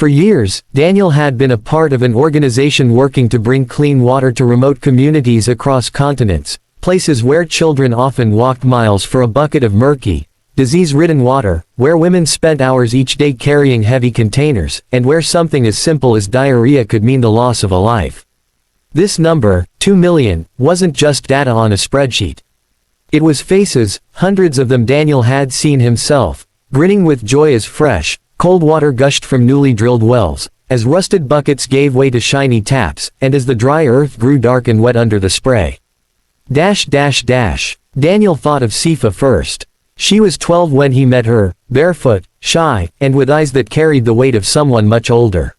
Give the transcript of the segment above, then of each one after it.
For years, Daniel had been a part of an organization working to bring clean water to remote communities across continents, places where children often walked miles for a bucket of murky, disease-ridden water, where women spent hours each day carrying heavy containers, and where something as simple as diarrhea could mean the loss of a life. This number, 2 million, wasn't just data on a spreadsheet. It was faces, hundreds of them Daniel had seen himself, grinning with joy as fresh, cold water gushed from newly drilled wells, as rusted buckets gave way to shiny taps, and as the dry earth grew dark and wet under the spray. Daniel thought of Sifa first. She was 12 when he met her, barefoot, shy, and with eyes that carried the weight of someone much older.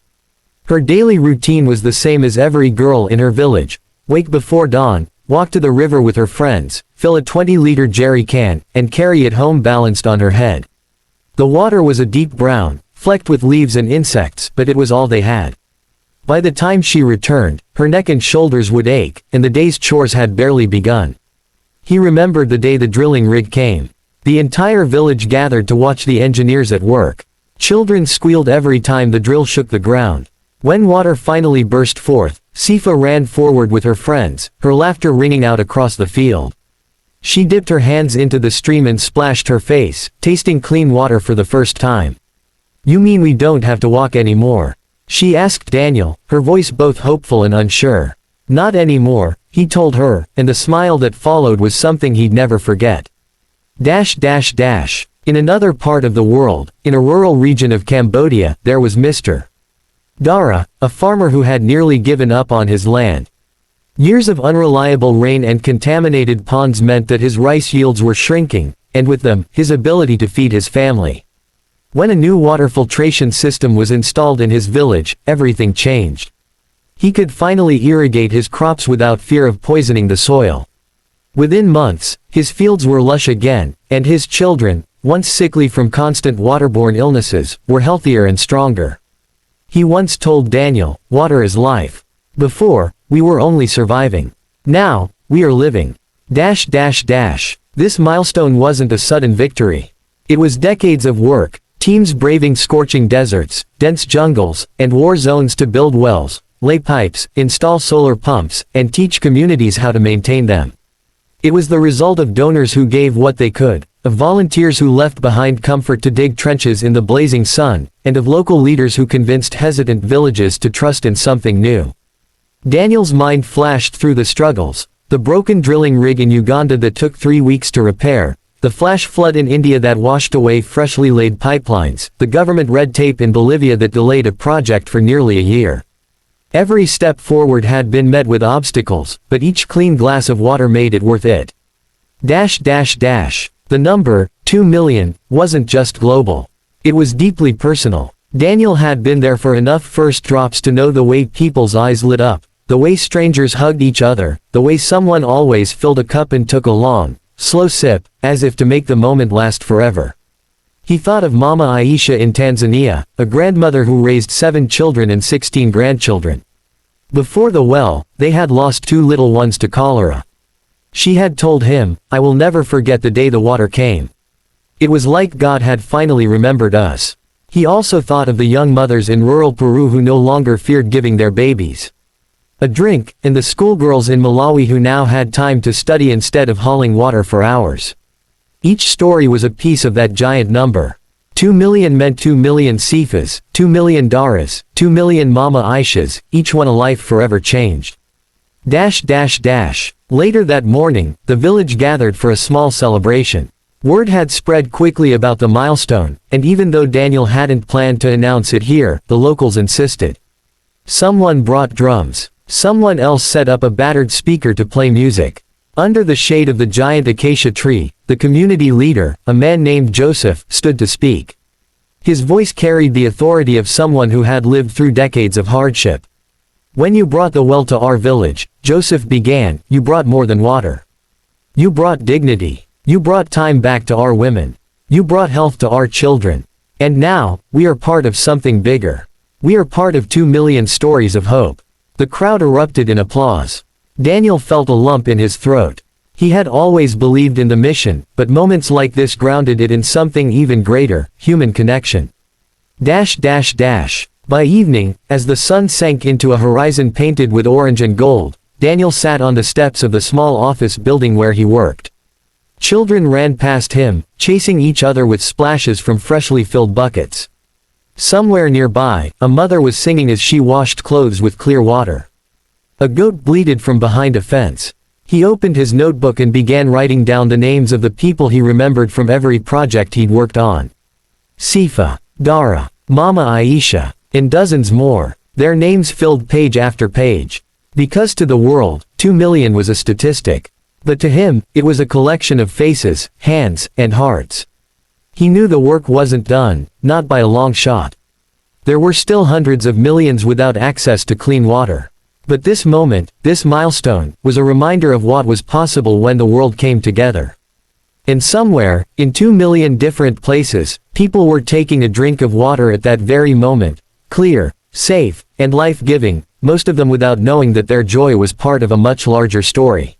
Her daily routine was the same as every girl in her village: wake before dawn, walk to the river with her friends, fill a 20-liter jerry can, and carry it home balanced on her head. The water was a deep brown, flecked with leaves and insects, but it was all they had. By the time she returned, her neck and shoulders would ache, and the day's chores had barely begun. He remembered the day the drilling rig came. The entire village gathered to watch the engineers at work. Children squealed every time the drill shook the ground. When water finally burst forth, Sifa ran forward with her friends, her laughter ringing out across the field. She dipped her hands into the stream and splashed her face, tasting clean water for the first time. "You mean we don't have to walk anymore?" she asked Daniel, her voice both hopeful and unsure. "Not anymore," he told her, and the smile that followed was something he'd never forget. In another part of the world, in a rural region of Cambodia, there was Mr. Dara, a farmer who had nearly given up on his land. Years of unreliable rain and contaminated ponds meant that his rice yields were shrinking, and with them, his ability to feed his family. When a new water filtration system was installed in his village, everything changed. He could finally irrigate his crops without fear of poisoning the soil. Within months, his fields were lush again, and his children, once sickly from constant waterborne illnesses, were healthier and stronger. He once told Daniel, "Water is life. Before, we were only surviving. Now, we are living." This milestone wasn't a sudden victory. It was decades of work, teams braving scorching deserts, dense jungles, and war zones to build wells, lay pipes, install solar pumps, and teach communities how to maintain them. It was the result of donors who gave what they could, of volunteers who left behind comfort to dig trenches in the blazing sun, and of local leaders who convinced hesitant villages to trust in something new. Daniel's mind flashed through the struggles: the broken drilling rig in Uganda that took 3 weeks to repair, the flash flood in India that washed away freshly laid pipelines, the government red tape in Bolivia that delayed a project for nearly a year. Every step forward had been met with obstacles, but each clean glass of water made it worth it. The number, 2 million, wasn't just global. It was deeply personal. Daniel had been there for enough first drops to know the way people's eyes lit up, the way strangers hugged each other, the way someone always filled a cup and took a long, slow sip, as if to make the moment last forever. He thought of Mama Aisha in Tanzania, a grandmother who raised 7 children and 16 grandchildren. Before the well, they had lost 2 little ones to cholera. She had told him, "I will never forget the day the water came." It was like God had finally remembered us. He also thought of the young mothers in rural Peru who no longer feared giving their babies a drink, and the schoolgirls in Malawi who now had time to study instead of hauling water for hours. Each story was a piece of that giant number. 2 million meant 2 million Sifas, 2 million Daras, 2 million Mama Aishas, each one a life forever changed. Later that morning, the village gathered for a small celebration. Word had spread quickly about the milestone, and even though Daniel hadn't planned to announce it here, the locals insisted. Someone brought drums. Someone else set up a battered speaker to play music. Under the shade of the giant acacia tree, the community leader, a man named Joseph, stood to speak. His voice carried the authority of someone who had lived through decades of hardship. "When you brought the well to our village," Joseph began, "you brought more than water. You brought dignity. You brought time back to our women. You brought health to our children. And now, we are part of something bigger. We are part of 2 million stories of hope." The crowd erupted in applause. Daniel felt a lump in his throat. He had always believed in the mission, but moments like this grounded it in something even greater: human connection. By evening, as the sun sank into a horizon painted with orange and gold, Daniel sat on the steps of the small office building where he worked. Children ran past him, chasing each other with splashes from freshly filled buckets. Somewhere nearby, a mother was singing as she washed clothes with clear water. A goat bleated from behind a fence. He opened his notebook and began writing down the names of the people he remembered from every project he'd worked on. Sifa, Dara, Mama Aisha, and dozens more. Their names filled page after page. Because to the world, 2 million was a statistic. But to him, it was a collection of faces, hands, and hearts. He knew the work wasn't done, not by a long shot. There were still hundreds of millions without access to clean water. But this moment, this milestone, was a reminder of what was possible when the world came together. And somewhere, in 2 million different places, people were taking a drink of water at that very moment, clear, safe, and life-giving, most of them without knowing that their joy was part of a much larger story.